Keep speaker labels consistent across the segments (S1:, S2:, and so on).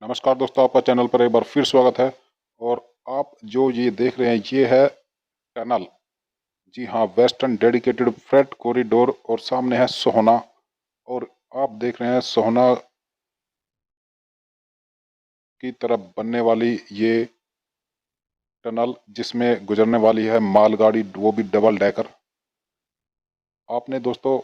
S1: नमस्कार दोस्तों, आपका चैनल पर एक बार फिर स्वागत है। और आप जो ये देख रहे हैं ये है टनल। जी हाँ, वेस्टर्न डेडिकेटेड फ्रेट कॉरिडोर और सामने है सोहना। और आप देख रहे हैं सोहना की तरफ बनने वाली ये टनल, जिसमें गुजरने वाली है मालगाड़ी, वो भी डबल डेकर। आपने दोस्तों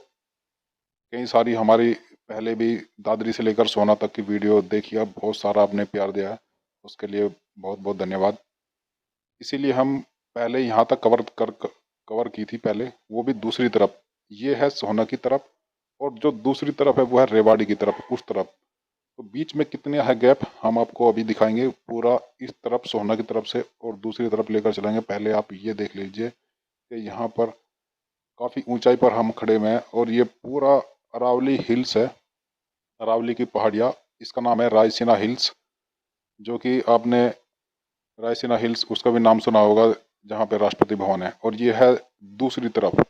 S1: कई सारी हमारी पहले भी दादरी से लेकर सोहना तक की वीडियो देखी है, बहुत सारा आपने प्यार दिया है, उसके लिए बहुत बहुत धन्यवाद। इसीलिए हम पहले यहाँ तक कवर की थी पहले, वो भी दूसरी तरफ। ये है सोहना की तरफ, और जो दूसरी तरफ है वो है रेवाड़ी की तरफ, उस तरफ। तो बीच में कितने है गैप हम आपको अभी दिखाएंगे पूरा। इस तरफ सोहना की तरफ से और दूसरी तरफ लेकर चलेंगे। पहले आप ये देख लीजिए कि यहाँ पर काफ़ी ऊंचाई पर हम खड़े हुए हैं, और ये पूरा अरावली हिल्स है, अरावली की पहाड़ियाँ। इसका नाम है रायसीना हिल्स, जो कि आपने रायसीना हिल्स उसका भी नाम सुना होगा, जहाँ पे राष्ट्रपति भवन है। और ये है दूसरी तरफ।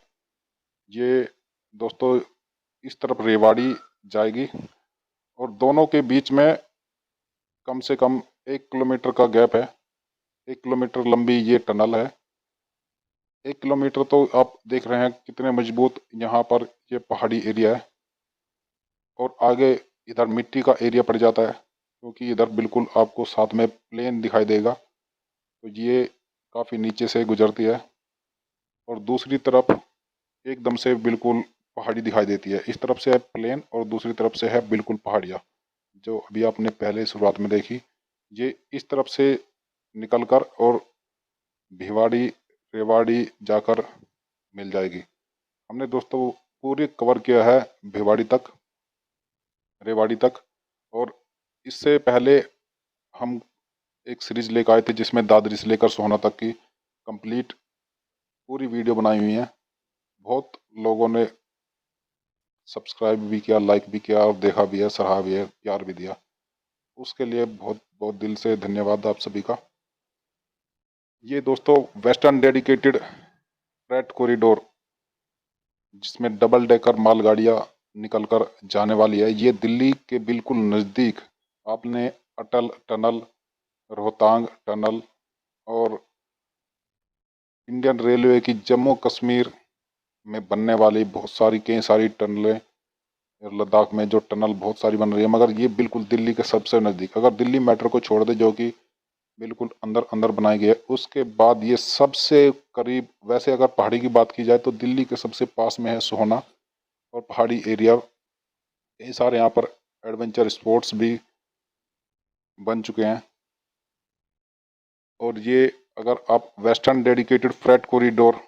S1: ये दोस्तों इस तरफ रेवाड़ी जाएगी, और दोनों के बीच में कम से कम 1 किलोमीटर का गैप है। 1 किलोमीटर लंबी ये टनल है। 1 किलोमीटर तो आप देख रहे हैं कितने मजबूत यहाँ पर ये पहाड़ी एरिया है। और आगे इधर मिट्टी का एरिया पड़ जाता है, क्योंकि इधर बिल्कुल आपको साथ में प्लेन दिखाई देगा। तो ये काफ़ी नीचे से गुजरती है, और दूसरी तरफ एकदम से बिल्कुल पहाड़ी दिखाई देती है। इस तरफ से है प्लेन और दूसरी तरफ से है बिल्कुल पहाड़ियाँ, जो अभी आपने पहले शुरुआत में देखी। ये इस तरफ से निकलकर और भिवाड़ी, रेवाड़ी जाकर मिल जाएगी। हमने दोस्तों पूरी कवर किया है भिवाड़ी तक, रेवाड़ी तक। और इससे पहले हम एक सीरीज लेकर आए थे, जिसमें दादरी से लेकर सोहना तक की कंप्लीट पूरी वीडियो बनाई हुई है। बहुत लोगों ने सब्सक्राइब भी किया, लाइक भी किया, और देखा भी है, सराहा भी है, प्यार भी दिया। उसके लिए बहुत बहुत दिल से धन्यवाद आप सभी का। ये दोस्तों वेस्टर्न डेडिकेटेड फ्रेट कॉरिडोर, जिसमें डबल डेकर मालगाड़ियाँ निकल कर जाने वाली है, ये दिल्ली के बिल्कुल नज़दीक। आपने अटल टनल, रोहतांग टनल, और इंडियन रेलवे की जम्मू कश्मीर में बनने वाली बहुत सारी कई सारी टनलें, और लद्दाख में जो टनल बहुत सारी बन रही है, मगर ये बिल्कुल दिल्ली के सबसे नज़दीक। अगर दिल्ली मेट्रो को छोड़ दे, जो कि बिल्कुल अंदर अंदर बनाई गई है, उसके बाद ये सबसे करीब। वैसे अगर पहाड़ी की बात की जाए तो दिल्ली के सबसे पास में है सोहना, और पहाड़ी एरिया कई सारे यहाँ पर एडवेंचर स्पोर्ट्स भी बन चुके हैं। और ये अगर आप वेस्टर्न डेडिकेटेड फ्रेट कॉरिडोर,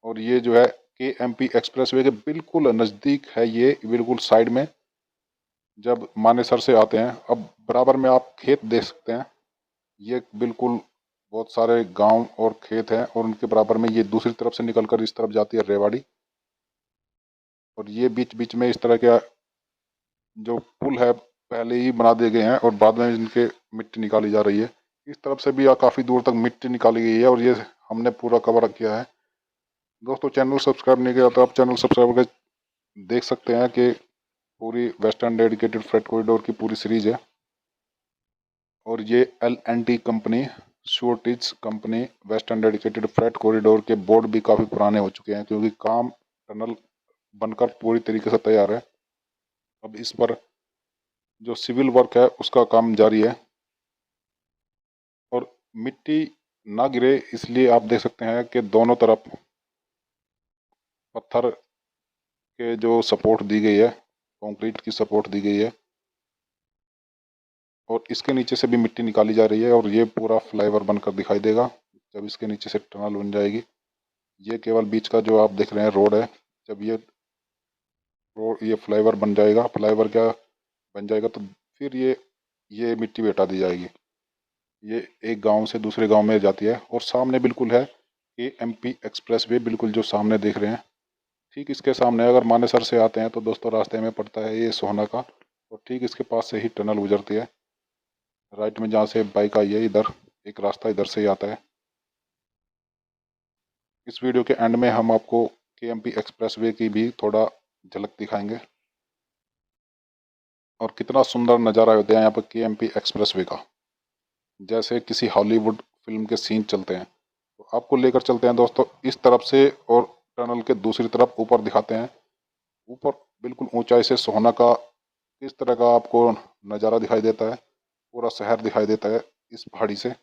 S1: और ये जो है KMP एक्सप्रेसवे के बिल्कुल नज़दीक है, ये बिल्कुल साइड में। जब मानेसर से आते हैं, अब बराबर में आप खेत देख सकते हैं। ये बिल्कुल बहुत सारे गांव और खेत हैं, और उनके बराबर में ये दूसरी तरफ से निकलकर इस तरफ जाती है रेवाड़ी। और ये बीच बीच में इस तरह के जो पुल है पहले ही बना दिए गए हैं, और बाद में इनके मिट्टी निकाली जा रही है। इस तरफ से भी काफ़ी दूर तक मिट्टी निकाली गई है, और ये हमने पूरा कवर किया है। दोस्तों चैनल सब्सक्राइब नहीं किया तो आप चैनल सब्सक्राइब करके देख सकते हैं कि पूरी वेस्टर्न डेडिकेटेड फ्रेट कॉरिडोर की पूरी सीरीज है। और ये L&T कंपनी, शॉर्टिज company, western dedicated freight corridor के बोर्ड भी काफ़ी पुराने हो चुके हैं, क्योंकि काम टनल बनकर पूरी तरीके से तैयार है। अब इस पर जो सिविल वर्क है उसका काम जारी है। और मिट्टी ना गिरे इसलिए आप देख सकते हैं कि दोनों तरफ पत्थर के जो सपोर्ट दी गई है, कंक्रीट की सपोर्ट दी गई है, और इसके नीचे से भी मिट्टी निकाली जा रही है। और ये पूरा फ्लाईओवर बनकर दिखाई देगा जब इसके नीचे से टनल बन जाएगी। ये केवल बीच का जो आप देख रहे हैं रोड है। जब ये रोड, ये फ्लाईओवर बन जाएगा, फ्लाईओवर क्या बन जाएगा, तो फिर ये मिट्टी भी हटा दी जाएगी। ये एक गांव से दूसरे गांव में जाती है। और सामने बिल्कुल है KMP एक्सप्रेस वे, बिल्कुल जो सामने देख रहे हैं। ठीक इसके सामने अगर मानेसर से आते हैं तो दोस्तों रास्ते में पड़ता है ये सोहना का, और ठीक इसके पास से ही टनल गुजरती है। राइट में जहाँ से बाइक आई है, इधर एक रास्ता इधर से ही आता है। इस वीडियो के एंड में हम आपको KMP एक्सप्रेस वे की भी थोड़ा झलक दिखाएंगे। और कितना सुंदर नज़ारा होता है यहाँ पर केएमपी एक्सप्रेसवे का। जैसे किसी हॉलीवुड फिल्म के सीन चलते हैं, तो आपको लेकर चलते हैं दोस्तों इस तरफ से, और टनल के दूसरी तरफ ऊपर दिखाते हैं। ऊपर बिल्कुल ऊंचाई से सोहना का किस तरह का आपको नज़ारा दिखाई देता है, पूरा शहर दिखाई देता है इस पहाड़ी से।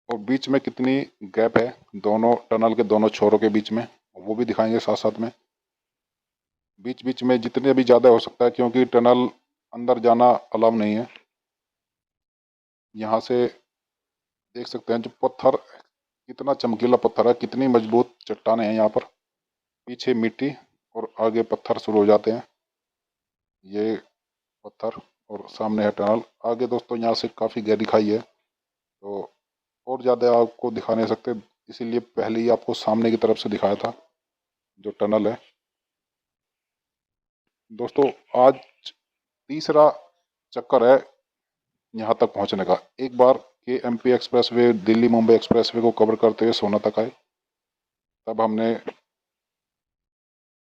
S1: और बीच में कितनी गैप है दोनों टनल के दोनों छोरों के बीच में, वो भी दिखाएंगे साथ साथ में। बीच बीच में जितने भी ज़्यादा हो सकता है, क्योंकि टनल अंदर जाना अलाउ नहीं है। यहाँ से देख सकते हैं जो पत्थर, कितना चमकीला पत्थर है, कितनी मजबूत चट्टानें हैं यहाँ पर। पीछे मिट्टी और आगे पत्थर शुरू हो जाते हैं, ये पत्थर, और सामने है टनल। आगे दोस्तों यहाँ से काफ़ी गहरी खाई है, तो और ज़्यादा आपको दिखा नहीं सकते, इसीलिए पहले ही आपको सामने की तरफ से दिखाया था जो टनल है। दोस्तों आज तीसरा चक्कर है यहाँ तक पहुँचने का। एक बार KMP expressway Delhi Mumbai expressway को कवर करते हुए सोना तक आए, तब हमने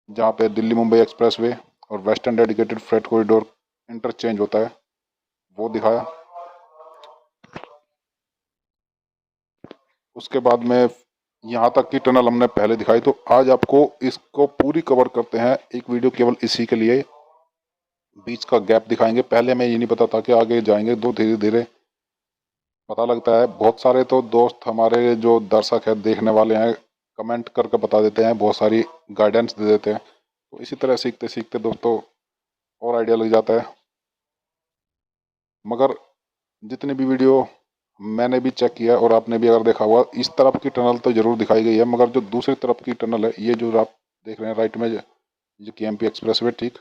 S1: जहाँ पे दिल्ली मुंबई एक्सप्रेसवे और western dedicated freight corridor interchange होता है वो दिखाया। उसके बाद में यहाँ तक की टनल हमने पहले दिखाई, तो आज आपको इसको पूरी कवर करते हैं एक वीडियो केवल इसी के लिए। बीच का गैप दिखाएंगे, पहले हमें ये नहीं पता था कि आगे जाएंगे, तो धीरे धीरे पता लगता है। बहुत सारे तो दोस्त हमारे जो दर्शक है, देखने वाले हैं, कमेंट करके बता देते हैं, बहुत सारी गाइडेंस दे देते हैं। तो इसी तरह सीखते सीखते दोस्तों और आइडिया लग जाता है। मगर जितनी भी वीडियो मैंने भी चेक किया और आपने भी अगर देखा हुआ, इस तरफ की टनल तो ज़रूर दिखाई गई है, मगर जो दूसरी तरफ की टनल है, ये जो आप देख रहे हैं राइट में, जो केएमपी एक्सप्रेसवे ठीक,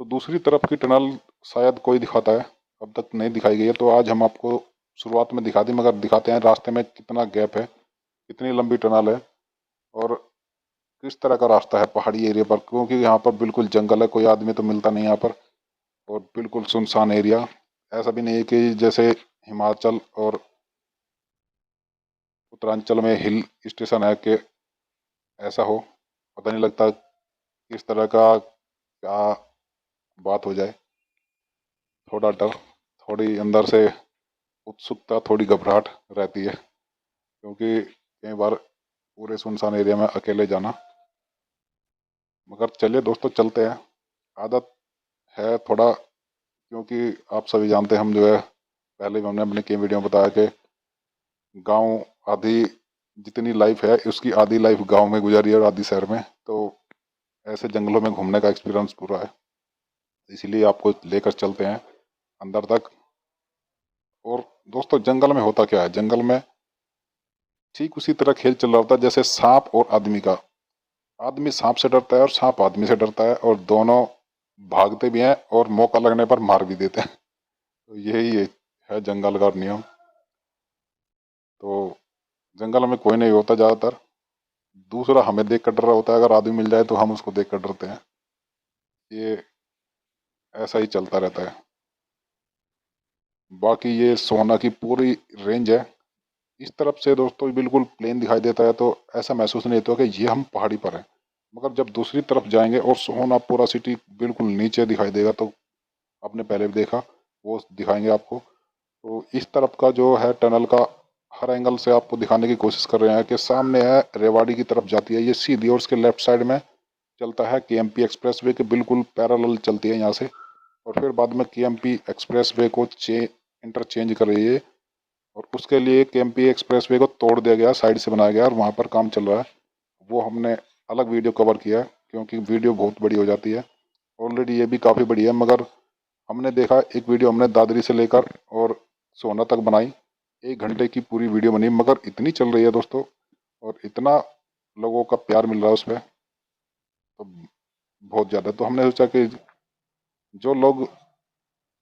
S1: तो दूसरी तरफ की टनल शायद कोई दिखाता है, अब तक नहीं दिखाई गई है। तो आज हम आपको शुरुआत में दिखा दी, मगर दिखाते हैं रास्ते में कितना गैप है, कितनी लंबी टनल है, और किस तरह का रास्ता है पहाड़ी एरिया पर, क्योंकि यहाँ पर बिल्कुल जंगल है, कोई आदमी तो मिलता नहीं यहाँ पर, और बिल्कुल सुनसान एरिया। ऐसा भी नहीं है कि जैसे हिमाचल और उत्तरांचल में हिल स्टेशन है कि ऐसा हो, पता नहीं लगता किस तरह का क्या बात हो जाए। थोड़ा डर, थोड़ी अंदर से उत्सुकता, थोड़ी घबराहट रहती है, क्योंकि कई बार पूरे सुनसान एरिया में अकेले जाना। मगर चलिए दोस्तों चलते हैं, आदत है थोड़ा, क्योंकि आप सभी जानते हैं हम जो है, पहले भी हमने अपने कई वीडियो में बताया कि गांव आधी जितनी लाइफ है उसकी आधी लाइफ गांव में गुजारी है और आधी शहर में। तो ऐसे जंगलों में घूमने का एक्सपीरियंस पूरा है, इसीलिए आपको लेकर चलते हैं अंदर तक। और दोस्तों जंगल में होता क्या है, जंगल में ठीक उसी तरह खेल चल रहा होता है जैसे सांप और आदमी का। आदमी सांप से डरता है और सांप आदमी से डरता है, और दोनों भागते भी हैं और मौका लगने पर मार भी देते हैं। तो यही है जंगल का नियम। तो जंगल में कोई नहीं होता ज़्यादातर, दूसरा हमें देख कर डर रहा होता है, अगर आदमी मिल जाए तो हम उसको देख कर डरते हैं। ये ऐसा ही चलता रहता है। बाकी ये सोना की पूरी रेंज है, इस तरफ से दोस्तों बिल्कुल प्लेन दिखाई देता है, तो ऐसा महसूस नहीं होता कि ये हम पहाड़ी पर हैं। मगर जब दूसरी तरफ जाएंगे और सोना पूरा सिटी बिल्कुल नीचे दिखाई देगा, तो आपने पहले भी देखा, वो दिखाएंगे आपको। तो इस तरफ का जो है टनल का हर एंगल से आपको दिखाने की कोशिश कर रहे हैं कि सामने है रेवाड़ी की तरफ जाती है ये सीधी, और उसके लेफ्ट साइड में चलता है केएमपी एक्सप्रेसवे के बिल्कुल पैरेलल चलती है यहाँ से, और फिर बाद में केएमपी एक्सप्रेसवे को इंटरचेंज कर रही है। और उसके लिए केएमपी एक्सप्रेसवे को तोड़ दिया गया, साइड से बनाया गया, और वहाँ पर काम चल रहा है। वो हमने अलग वीडियो कवर किया है, क्योंकि वीडियो बहुत बड़ी हो जाती है। ऑलरेडी ये भी काफ़ी बड़ी है, मगर हमने देखा एक वीडियो हमने दादरी से लेकर और सोना तक बनाई, 1 घंटे की पूरी वीडियो बनी, मगर इतनी चल रही है दोस्तों, और इतना लोगों का प्यार मिल रहा है उस पर, तो बहुत ज़्यादा। तो हमने सोचा कि जो लोग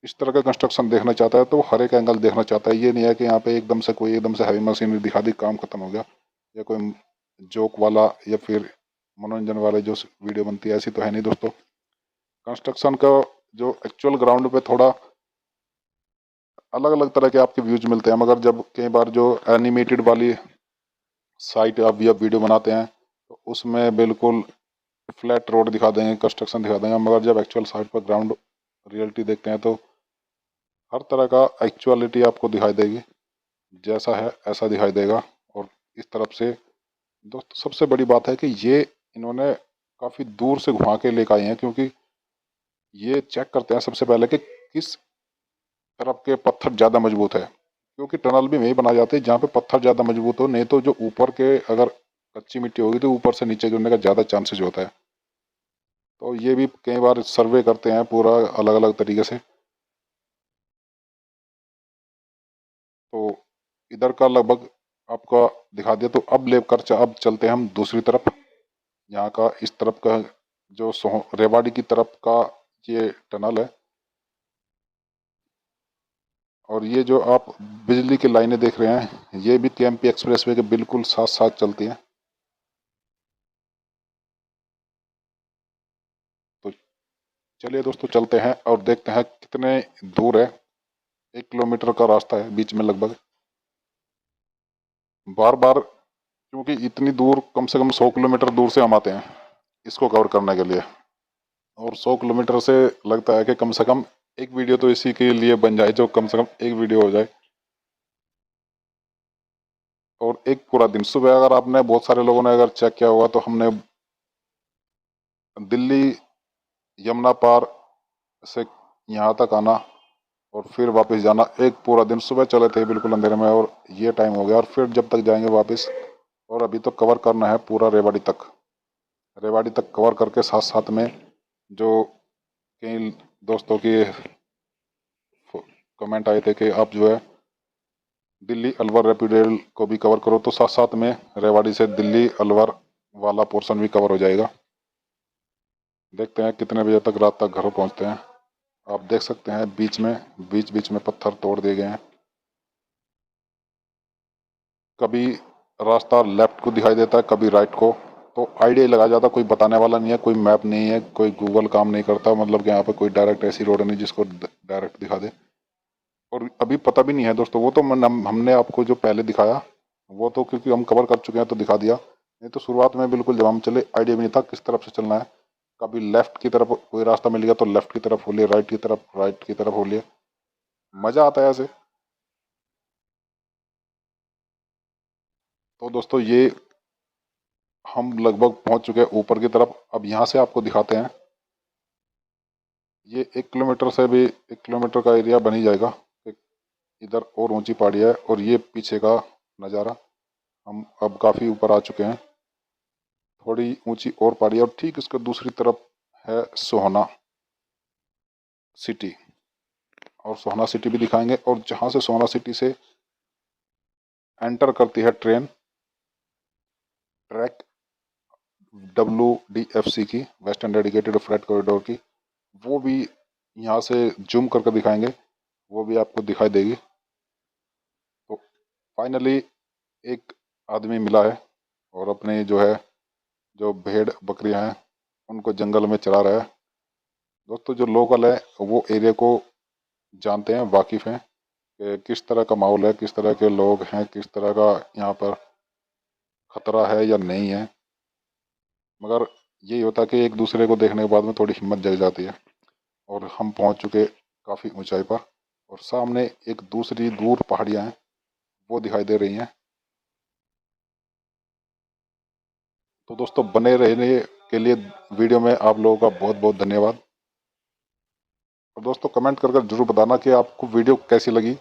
S1: इस तरह का कंस्ट्रक्शन देखना चाहता है, तो हर एक एंगल देखना चाहता है। ये नहीं है कि यहाँ पे एकदम से कोई एकदम से हैवी मशीनरी दिखा दी, काम खत्म हो गया, या कोई जोक वाला या फिर मनोरंजन वाले जो वीडियो बनती है, ऐसी तो है नहीं दोस्तों। कंस्ट्रक्शन का जो एक्चुअल ग्राउंड पे थोड़ा अलग अलग तरह के आपके व्यूज मिलते हैं, मगर जब कई बार जो एनिमेटेड वाली साइट आप या वीडियो बनाते हैं, तो उसमें बिल्कुल फ्लैट रोड दिखा देंगे, कंस्ट्रक्शन दिखा देंगे, मगर जब एक्चुअल साइट पर ग्राउंड रियलिटी देखते हैं तो हर तरह का एक्चुअलिटी आपको दिखाई देगी, जैसा है ऐसा दिखाई देगा। और इस तरफ से दोस्त सबसे बड़ी बात है कि ये इन्होंने काफ़ी दूर से घुमा के लेकर आए हैं, क्योंकि ये चेक करते हैं सबसे पहले कि किस तरफ के पत्थर ज़्यादा मजबूत है, क्योंकि टनल भी वहीं बनाए जाते हैं जहाँ पे पत्थर ज़्यादा मजबूत हो, नहीं तो जो ऊपर के अगर कच्ची मिट्टी होगी तो ऊपर से नीचे गिरने का ज़्यादा चांसेस होता है। तो ये भी कई बार सर्वे करते हैं पूरा अलग अलग तरीके से। तो इधर का लगभग आपका दिखा दिया, तो अब अब चलते हैं हम दूसरी तरफ। यहाँ का इस तरफ का जो रेवाड़ी की तरफ का ये टनल है, और ये जो आप बिजली की लाइनें देख रहे हैं ये भी केएमपी एक्सप्रेसवे के बिल्कुल साथ साथ चलती हैं। तो चलिए दोस्तों चलते हैं और देखते हैं कितने दूर है। 1 किलोमीटर का रास्ता है बीच में लगभग। बार बार क्योंकि इतनी दूर कम से कम 100 किलोमीटर दूर से हम आते हैं इसको कवर करने के लिए, और 100 किलोमीटर से लगता है कि कम से कम एक वीडियो तो इसी के लिए बन जाए, जो कम से कम एक वीडियो हो जाए। और एक पूरा दिन सुबह अगर आपने बहुत सारे लोगों ने अगर चेक किया होगा तो हमने दिल्ली यमुना पार से यहाँ तक आना और फिर वापस जाना, एक पूरा दिन सुबह चले थे बिल्कुल अंधेरे में, और ये टाइम हो गया, और फिर जब तक जाएंगे वापस। और अभी तो कवर करना है पूरा रेवाड़ी तक। रेवाड़ी तक कवर करके साथ साथ में जो कई दोस्तों की कमेंट आए थे कि आप जो है दिल्ली अलवर रैपिड रेल को भी कवर करो, तो साथ साथ में रेवाड़ी से दिल्ली अलवर वाला पोर्शन भी कवर हो जाएगा। देखते हैं कितने बजे तक रात तक घर पहुंचते हैं। आप देख सकते हैं बीच बीच में पत्थर तोड़ दिए गए हैं। कभी रास्ता लेफ्ट को दिखाई देता है, कभी राइट को, तो आइडिया लगा जाता, कोई बताने वाला नहीं है, कोई मैप नहीं है, कोई गूगल काम नहीं करता, मतलब कि यहाँ पे कोई डायरेक्ट ऐसी रोड नहीं जिसको डायरेक्ट दिखा दे। और अभी पता भी नहीं है दोस्तों, वो तो हमने आपको जो पहले दिखाया वो तो क्योंकि हम कवर कर चुके हैं तो दिखा दिया, नहीं तो शुरुआत में बिल्कुल जब हम चले आइडिया भी नहीं था किस तरफ से चलना है। कभी लेफ्ट की तरफ कोई रास्ता मिल गया तो लेफ्ट की तरफ हो लिए, राइट की तरफ हो लिए। मज़ा आता है ऐसे। तो दोस्तों ये हम लगभग पहुंच चुके हैं ऊपर की तरफ। अब यहाँ से आपको दिखाते हैं, ये 1 किलोमीटर से भी 1 किलोमीटर का एरिया बन ही जाएगा। एक इधर और ऊंची पहाड़ी है, और ये पीछे का नज़ारा। हम अब काफ़ी ऊपर आ चुके हैं, थोड़ी ऊंची और पहाड़ी है, और ठीक इसके दूसरी तरफ है सोहना सिटी। और सोहना सिटी भी दिखाएंगे, और जहाँ से सोहना सिटी से एंटर करती है ट्रेन ट्रैक WDFC की, वेस्टर्न डेडिकेटेड फ्रेट कॉरिडोर की, वो भी यहाँ से जूम करके दिखाएंगे, वो भी आपको दिखाई देगी। तो फाइनली एक आदमी मिला है, और अपने जो है जो भेड़ बकरियां हैं उनको जंगल में चरा रहा है। दोस्तों जो लोकल है वो एरिया को जानते हैं, वाकिफ़ हैं कि किस तरह का माहौल है, किस तरह के लोग हैं, किस तरह का यहाँ पर खतरा है या नहीं है। मगर यही होता है कि एक दूसरे को देखने के बाद में थोड़ी हिम्मत जग जाती है। और हम पहुँच चुके काफ़ी ऊंचाई पर, और सामने एक दूसरी दूर पहाड़ियाँ हैं वो दिखाई दे रही हैं। तो दोस्तों बने रहने के लिए वीडियो में आप लोगों का बहुत बहुत धन्यवाद। और दोस्तों कमेंट कर कर जरूर बताना कि आपको वीडियो कैसी लगी,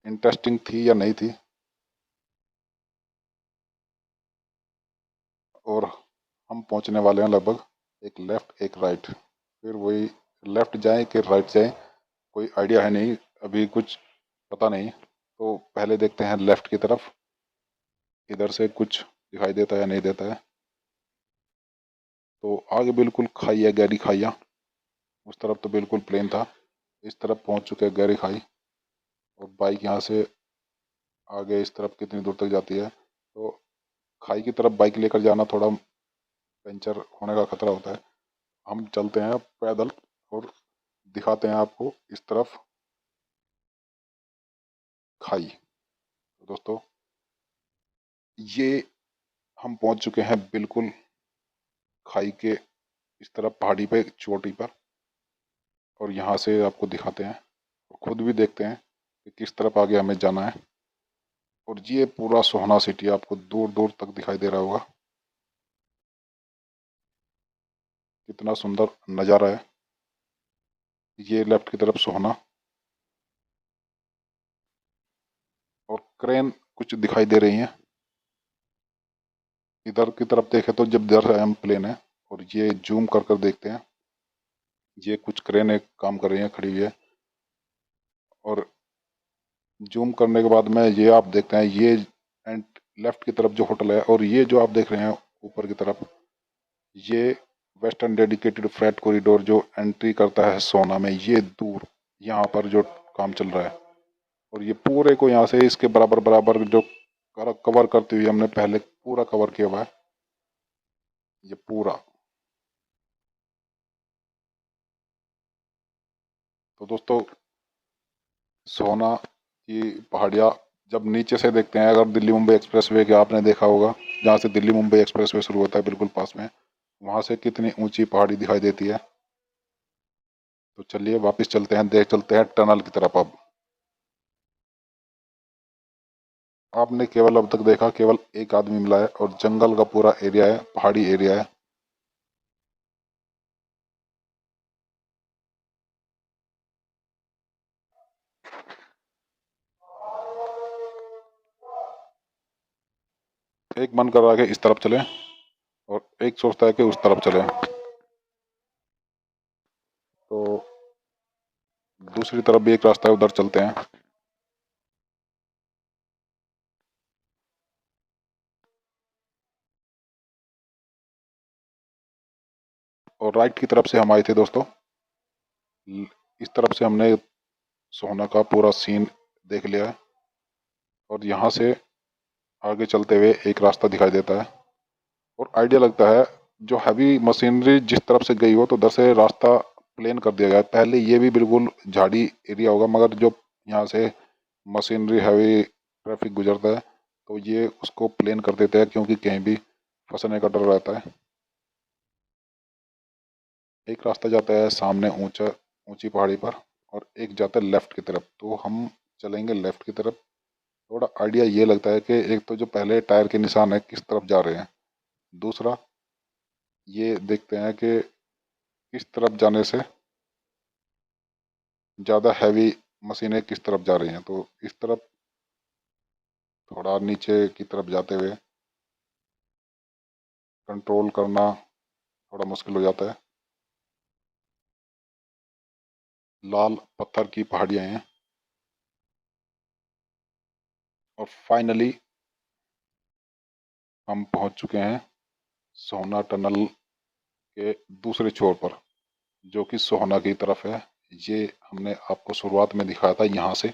S1: इंटरेस्टिंग थी या नहीं थी। और हम पहुंचने वाले हैं लगभग, एक लेफ़्ट एक राइट, फिर वही लेफ़्ट जाएं कि राइट जाएं कोई आइडिया है नहीं, अभी कुछ पता नहीं। तो पहले देखते हैं लेफ़्ट की तरफ, इधर से कुछ दिखाई देता है या नहीं देता है। तो आगे बिल्कुल खाई है, गहरी खाइयाँ। उस तरफ तो बिल्कुल प्लेन था, इस तरफ पहुंच चुके हैं गहरी खाई। और बाइक यहाँ से आगे इस तरफ कितनी दूर तक जाती है, तो खाई की तरफ बाइक लेकर जाना थोड़ा पंचर होने का खतरा होता है। हम चलते हैं पैदल और दिखाते हैं आपको इस तरफ खाई। तो दोस्तों ये हम पहुंच चुके हैं बिल्कुल खाई के इस तरफ पहाड़ी पे चोटी पर, और यहाँ से आपको दिखाते हैं और खुद भी देखते हैं कि किस तरफ आगे हमें जाना है। और ये पूरा सोहना सिटी आपको दूर दूर तक दिखाई दे रहा होगा। कितना सुंदर नज़ारा है। ये लेफ्ट की तरफ सोहना, और क्रेन कुछ दिखाई दे रही हैं। इधर की तरफ देखें तो जब इधर से हम प्लेन है, और ये जूम कर कर देखते हैं, ये कुछ क्रेन एक काम कर रही है, खड़ी हुई है। और जूम करने के बाद में ये आप देखते हैं, ये एंड लेफ्ट की तरफ जो होटल है, और ये जो आप देख रहे हैं ऊपर की तरफ, ये वेस्टर्न डेडिकेटेड फ्रेट कॉरिडोर जो एंट्री करता है सोना में, ये दूर यहाँ पर जो काम चल रहा है। और ये पूरे को यहाँ से इसके बराबर बराबर जो कवर करते हुए हमने पहले पूरा कवर किया हुआ है, ये पूरा। तो दोस्तों, सोना की पहाड़ियाँ जब नीचे से देखते हैं, अगर दिल्ली मुंबई एक्सप्रेस वे के आपने देखा होगा, जहाँ से दिल्ली मुंबई एक्सप्रेस वे शुरू होता है बिल्कुल पास में, वहाँ से कितनी ऊंची पहाड़ी दिखाई देती है। तो चलिए वापस चलते हैं, देख चलते हैं टनल की तरफ। अब आपने केवल अब तक देखा केवल एक आदमी मिला है, और जंगल का पूरा एरिया है, पहाड़ी एरिया है। एक मन कर रहा है कि इस तरफ चले, और एक सोचता है कि उस तरफ चले। तो दूसरी तरफ भी एक रास्ता है, उधर चलते हैं। और राइट की तरफ से हम आए थे दोस्तों, इस तरफ से हमने सोहना का पूरा सीन देख लिया है। और यहाँ से आगे चलते हुए एक रास्ता दिखाई देता है, और आइडिया लगता है जो हैवी मशीनरी जिस तरफ से गई हो, तो उधर से रास्ता प्लेन कर दिया गया है। पहले ये भी बिल्कुल झाड़ी एरिया होगा, मगर जो यहाँ से मशीनरी हैवी ट्रैफिक गुजरता है, तो ये उसको प्लेन कर देते हैं, क्योंकि कहीं भी फंसने का डर रहता है। एक रास्ता जाता है सामने ऊंचा ऊंची पहाड़ी पर, और एक जाता है लेफ्ट की तरफ। तो हम चलेंगे लेफ्ट की तरफ। थोड़ा आइडिया ये लगता है कि एक तो जो पहले टायर के निशान है किस तरफ जा रहे हैं, दूसरा ये देखते हैं कि किस तरफ जाने से ज़्यादा हैवी मशीनें किस तरफ जा रही हैं। तो इस तरफ थोड़ा नीचे की तरफ जाते हुए कंट्रोल करना थोड़ा मुश्किल हो जाता है। लाल पत्थर की पहाड़ियाँ हैं, और फाइनली हम पहुंच चुके हैं सोहना टनल के दूसरे छोर पर, जो कि सोहना की तरफ है। ये हमने आपको शुरुआत में दिखाया था, यहाँ से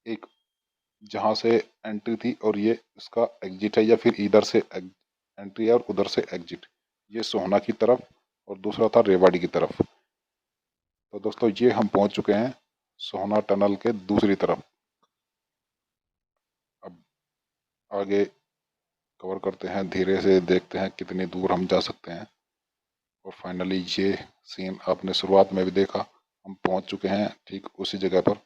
S1: एक जहाँ से एंट्री थी, और ये इसका एग्जिट है, या फिर इधर से एंट्री है और उधर से एग्जिट। ये सोहना की तरफ, और दूसरा था रेवाड़ी की तरफ। तो दोस्तों, ये हम पहुंच चुके हैं सोहना टनल के दूसरी तरफ। अब आगे कवर करते हैं, धीरे से देखते हैं कितनी दूर हम जा सकते हैं। और फाइनली ये सीन आपने शुरुआत में भी देखा, हम पहुंच चुके हैं ठीक उसी जगह पर।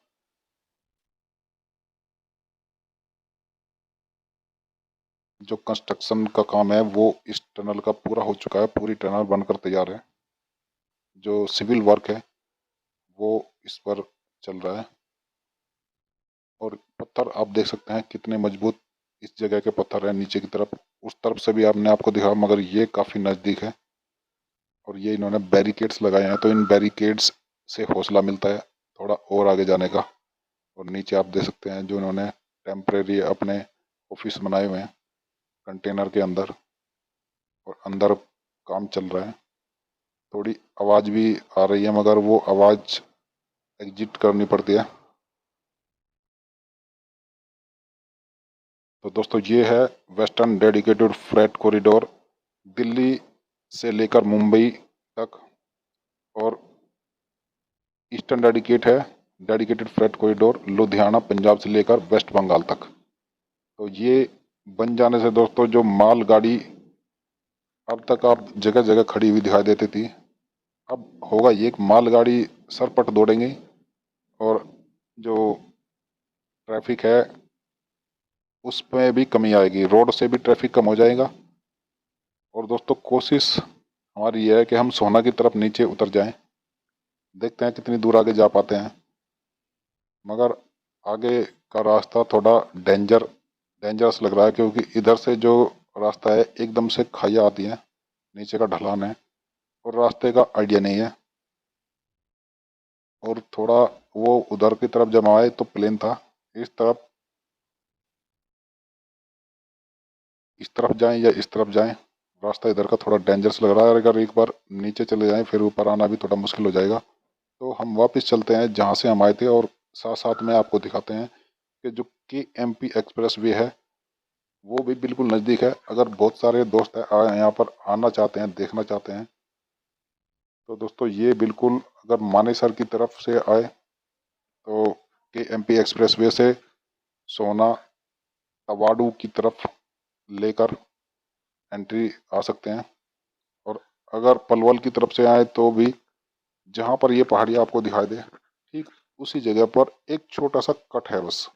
S1: जो कंस्ट्रक्शन का काम है वो इस टनल का पूरा हो चुका है, पूरी टनल बनकर तैयार है। जो सिविल वर्क है वो इस पर चल रहा है। और पत्थर आप देख सकते हैं कितने मजबूत इस जगह के पत्थर हैं। नीचे की तरफ, उस तरफ से भी आपने आपको दिखा, मगर ये काफ़ी नज़दीक है। और ये इन्होंने बैरिकेड्स लगाए हैं, तो इन बैरिकेड्स से हौसला मिलता है थोड़ा और आगे जाने का। और नीचे आप देख सकते हैं जो इन्होंने टेम्परेरी अपने ऑफिस बनाए हुए हैं कंटेनर के अंदर, और अंदर काम चल रहा है। थोड़ी आवाज़ भी आ रही है, मगर वो आवाज़ एग्जिट करनी पड़ती है। तो दोस्तों, ये है western dedicated freight corridor, Delhi से लेकर मुंबई तक। और eastern dedicated freight corridor Ludhiana Punjab से लेकर वेस्ट बंगाल तक। तो ये बन जाने से दोस्तों, जो माल गाड़ी अब तक आप जगह जगह खड़ी हुई दिखाई देती थी, अब होगा ये, एक मालगाड़ी सरपट दौड़ेंगे और जो ट्रैफिक है उसमें भी कमी आएगी, रोड से भी ट्रैफिक कम हो जाएगा। और दोस्तों कोशिश हमारी यह है कि हम सोहना की तरफ नीचे उतर जाएं, देखते हैं कितनी दूर आगे जा पाते हैं। मगर आगे का रास्ता थोड़ा डेंजरस लग रहा है, क्योंकि इधर से जो रास्ता है एकदम से खाइयाँ आती हैं, नीचे का ढलान है और रास्ते का आइडिया नहीं है। और थोड़ा वो उधर की तरफ जब आए तो प्लेन था, इस तरफ जाएं या इस तरफ जाएं, रास्ता इधर का थोड़ा डेंजरस लग रहा है। अगर एक बार नीचे चले जाएं फिर ऊपर आना भी थोड़ा मुश्किल हो जाएगा। तो हम वापस चलते हैं जहाँ से हम आए थे और साथ साथ में आपको दिखाते हैं कि जो KMP एक्सप्रेस वे है वो भी बिल्कुल नज़दीक है। अगर बहुत सारे दोस्त यहाँ पर आना चाहते हैं, देखना चाहते हैं, तो दोस्तों ये बिल्कुल अगर मानेसर की तरफ से आए तो KMP एक्सप्रेस वे से सोना तवाड़ू की तरफ लेकर एंट्री आ सकते हैं। और अगर पलवल की तरफ से आए तो भी जहाँ पर ये पहाड़ी आपको दिखाई दे ठीक उसी जगह पर एक छोटा सा कट है, बस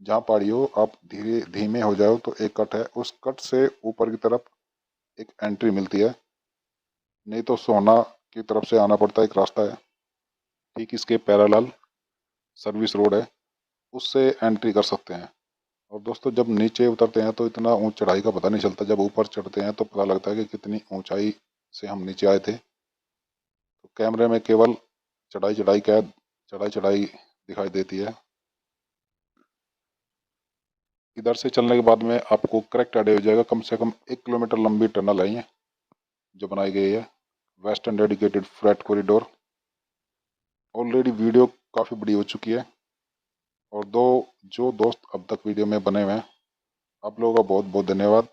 S1: जहाँ पहाड़ी हो आप धीरे धीमे हो जाओ तो एक कट है, उस कट से ऊपर की तरफ एक एंट्री मिलती है। नहीं तो सोहना की तरफ से आना पड़ता है, एक रास्ता है ठीक इसके पैरेलल सर्विस रोड है, उससे एंट्री कर सकते हैं। और दोस्तों जब नीचे उतरते हैं तो इतना ऊंच चढ़ाई का पता नहीं चलता, जब ऊपर चढ़ते हैं तो पता लगता है कि कितनी ऊंचाई से हम नीचे आए थे। तो कैमरे में केवल चढ़ाई चढ़ाई कैद चढ़ाई चढ़ाई दिखाई देती है। इधर से चलने के बाद में आपको करेक्ट आइडिया हो जाएगा, कम से कम 1 किलोमीटर लंबी टनल है ये जो बनाई गई है, western dedicated freight corridor. Already video काफ़ी बड़ी हो चुकी है और जो दोस्त अब तक वीडियो में बने हुए हैं आप लोगों का बहुत बहुत धन्यवाद।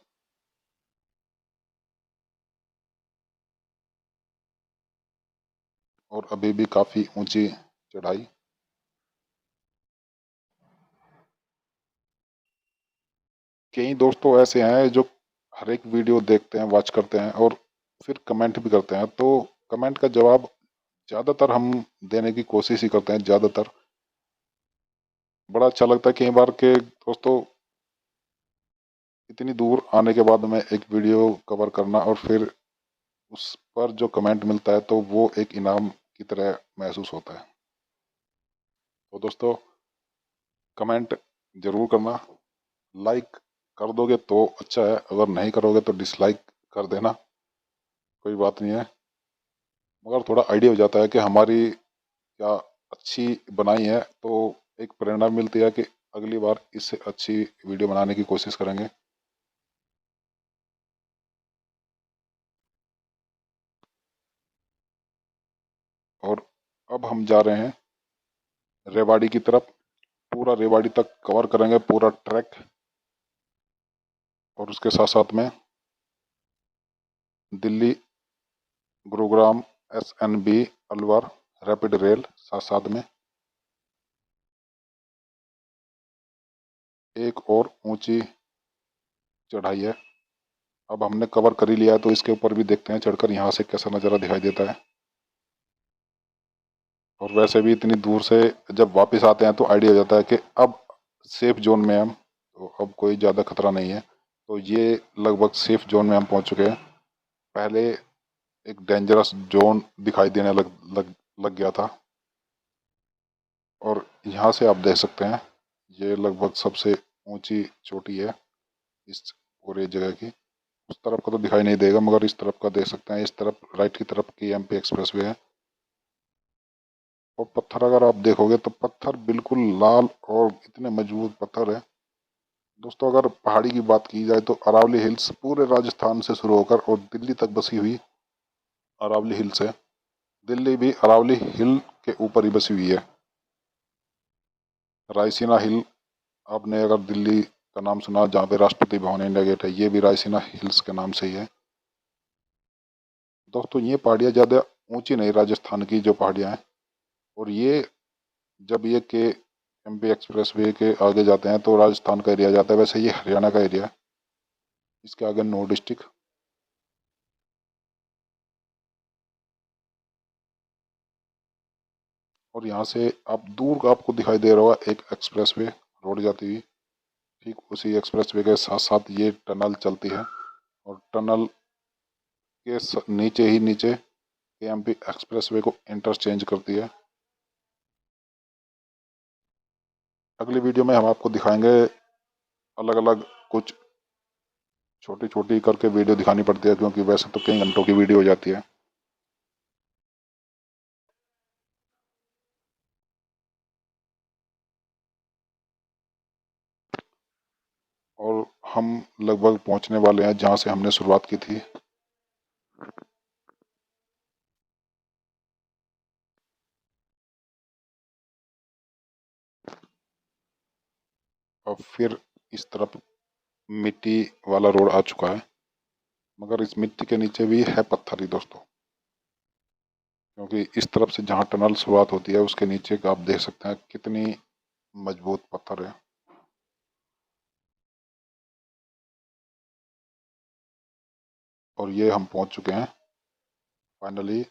S1: और अभी भी काफ़ी ऊंची चढ़ाई। कई दोस्तों ऐसे हैं जो हर एक वीडियो देखते हैं, वॉच करते हैं और फिर कमेंट भी करते हैं, तो कमेंट का जवाब ज़्यादातर हम देने की कोशिश ही करते हैं। ज़्यादातर बड़ा अच्छा लगता है कई बार के दोस्तों इतनी दूर आने के बाद में एक वीडियो कवर करना और फिर उस पर जो कमेंट मिलता है तो वो एक इनाम की तरह महसूस होता है। तो दोस्तों कमेंट ज़रूर करना, लाइक कर दोगे तो अच्छा है, अगर नहीं करोगे तो डिसलाइक कर देना, कोई बात नहीं है। मगर थोड़ा आइडिया हो जाता है कि हमारी क्या अच्छी बनाई है, तो एक प्रेरणा मिलती है कि अगली बार इससे अच्छी वीडियो बनाने की कोशिश करेंगे। और अब हम जा रहे हैं रेवाड़ी की तरफ, पूरा रेवाड़ी तक कवर करेंगे पूरा ट्रैक। और उसके साथ साथ में Delhi, Gurugram, SNB, Alwar rapid rail साथ साथ में। एक और ऊंची चढ़ाई है, अब हमने कवर कर ही लिया है तो इसके ऊपर भी देखते हैं चढ़कर यहाँ से कैसा नज़ारा दिखाई देता है। और वैसे भी इतनी दूर से जब वापस आते हैं तो आइडिया हो जाता है कि अब सेफ जोन में हम, तो अब कोई ज़्यादा खतरा नहीं है। तो ये लगभग सेफ जोन में हम पहुंच चुके हैं। पहले एक डेंजरस जोन दिखाई देने लग गया था। और यहाँ से आप देख सकते हैं ये लगभग सबसे ऊंची चोटी है इस पूरे जगह की। उस तरफ का तो दिखाई नहीं देगा मगर इस तरफ का देख सकते हैं, इस तरफ राइट की तरफ KMP एक्सप्रेस वे है। और पत्थर अगर आप देखोगे तो पत्थर बिल्कुल लाल और इतने मजबूत पत्थर है। दोस्तों अगर पहाड़ी की बात की जाए तो अरावली हिल्स पूरे राजस्थान से शुरू होकर और दिल्ली तक बसी हुई अरावली हिल्स है। दिल्ली भी अरावली हिल के ऊपर ही बसी हुई है। रायसीना हिल, आपने अगर दिल्ली का नाम सुना जहाँ पे राष्ट्रपति भवन इंडिया गेट है, ये भी रायसीना हिल्स के नाम से ही है। दोस्तों ये पहाड़ियाँ ज़्यादा ऊंची नहीं, राजस्थान की जो पहाड़ियाँ हैं। और ये जब ये KMP एक्सप्रेस वे के आगे जाते हैं तो राजस्थान का एरिया जाता है, वैसे ये हरियाणा का एरिया है। इसके आगे 9 डिस्ट्रिक्ट। और यहाँ से आप दूर का आपको दिखाई दे रहा होगा एक एक्सप्रेसवे रोड जाती हुई। ठीक उसी एक्सप्रेसवे के साथ साथ ये टनल चलती है और टनल के नीचे ही नीचे केएमपी एक्सप्रेसवे को इंटरचेंज करती है। अगली वीडियो में हम आपको दिखाएंगे अलग अलग कुछ छोटी छोटी करके वीडियो दिखानी पड़ती है, क्योंकि वैसे तो कई घंटों की वीडियो हो जाती है। और हम लगभग पहुंचने वाले हैं जहां से हमने शुरुआत की थी। और फिर इस तरफ मिट्टी वाला रोड आ चुका है, मगर इस मिट्टी के नीचे भी है पत्थर ही दोस्तों, क्योंकि इस तरफ से जहां टनल शुरुआत होती है उसके नीचे का आप देख सकते हैं कितनी मजबूत पत्थर है। और ये हम पहुंच चुके हैं फाइनली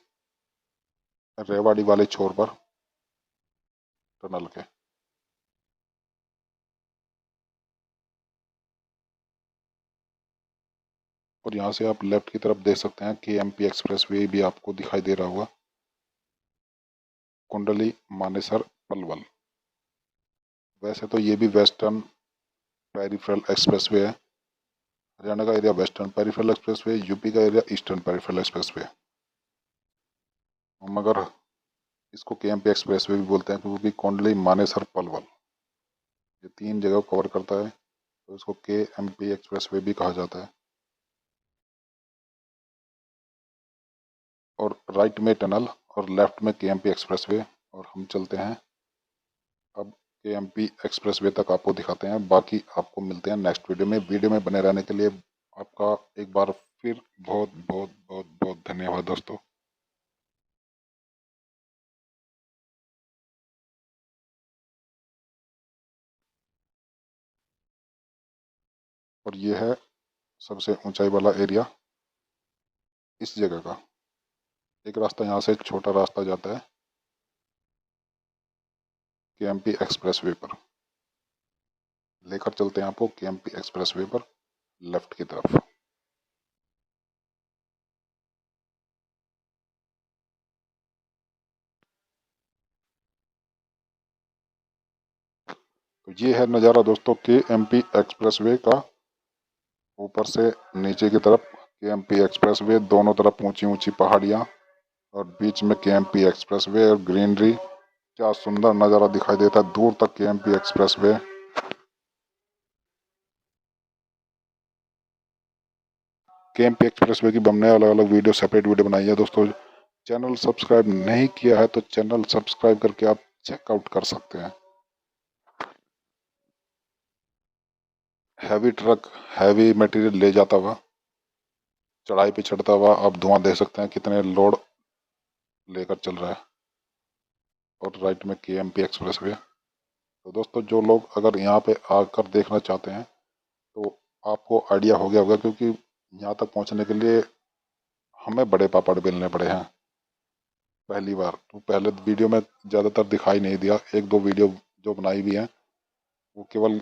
S1: रेवाड़ी वाले छोर पर टनल के। और यहाँ से आप लेफ्ट की तरफ देख सकते हैं कि एमपी एक्सप्रेस वे भी आपको दिखाई दे रहा होगा, कुंडली मानेसर पलवल। वैसे तो ये भी वेस्टर्न पेरिफेरल एक्सप्रेसवे है। हरियाणा का area western peripheral expressway, UP का एरिया ईस्टर्न पेरिफेरल एक्सप्रेसवे। मगर इसको केएमपी एक्सप्रेसवे भी बोलते हैं क्योंकि कुंडली मानेसर पलवल ये 3 जगह कवर करता है, तो इसको केएमपी एक्सप्रेसवे भी कहा जाता है। और राइट में टनल और लेफ्ट में केएमपी एक्सप्रेसवे। और हम चलते हैं अब केएमपी एक्सप्रेसवे तक, आपको दिखाते हैं। बाकी आपको मिलते हैं नेक्स्ट वीडियो में बने रहने के लिए आपका एक बार फिर बहुत बहुत बहुत बहुत धन्यवाद दोस्तों। और ये है सबसे ऊंचाई वाला एरिया इस जगह का। एक रास्ता यहाँ से एक छोटा रास्ता जाता है केएमपी एक्सप्रेसवे पर, लेकर चलते हैं आपको केएमपी एक्सप्रेसवे पर लेफ्ट की तरफ। तो ये है नज़ारा दोस्तों केएमपी एक्सप्रेसवे का। ऊपर से नीचे की तरफ केएमपी एक्सप्रेसवे, दोनों तरफ ऊंची ऊंची पहाड़ियाँ और बीच में केएमपी एक्सप्रेसवे और ग्रीनरी। क्या सुंदर नज़ारा दिखाई देता है दूर तक केएमपी एक्सप्रेसवे। केएमपी एक्सप्रेसवे की हमने अलग अलग वीडियो सेपरेट वीडियो बनाई है दोस्तों। चैनल सब्सक्राइब नहीं किया है तो चैनल सब्सक्राइब करके आप चेकआउट कर सकते हैं। हैवी ट्रक हैवी मटेरियल ले जाता हुआ चढ़ाई पे चढ़ता हुआ आप धुआं देख सकते हैं कितने लोड लेकर चल रहा है। और राइट में केएमपी एक्सप्रेसवे। तो दोस्तों जो लोग अगर यहाँ पे आकर देखना चाहते हैं तो आपको आइडिया हो गया होगा, क्योंकि यहाँ तक पहुँचने के लिए हमें बड़े पापड़ बेलने पड़े हैं पहली बार। तो पहले वीडियो में ज़्यादातर दिखाई नहीं दिया, एक दो वीडियो जो बनाई भी हैं वो केवल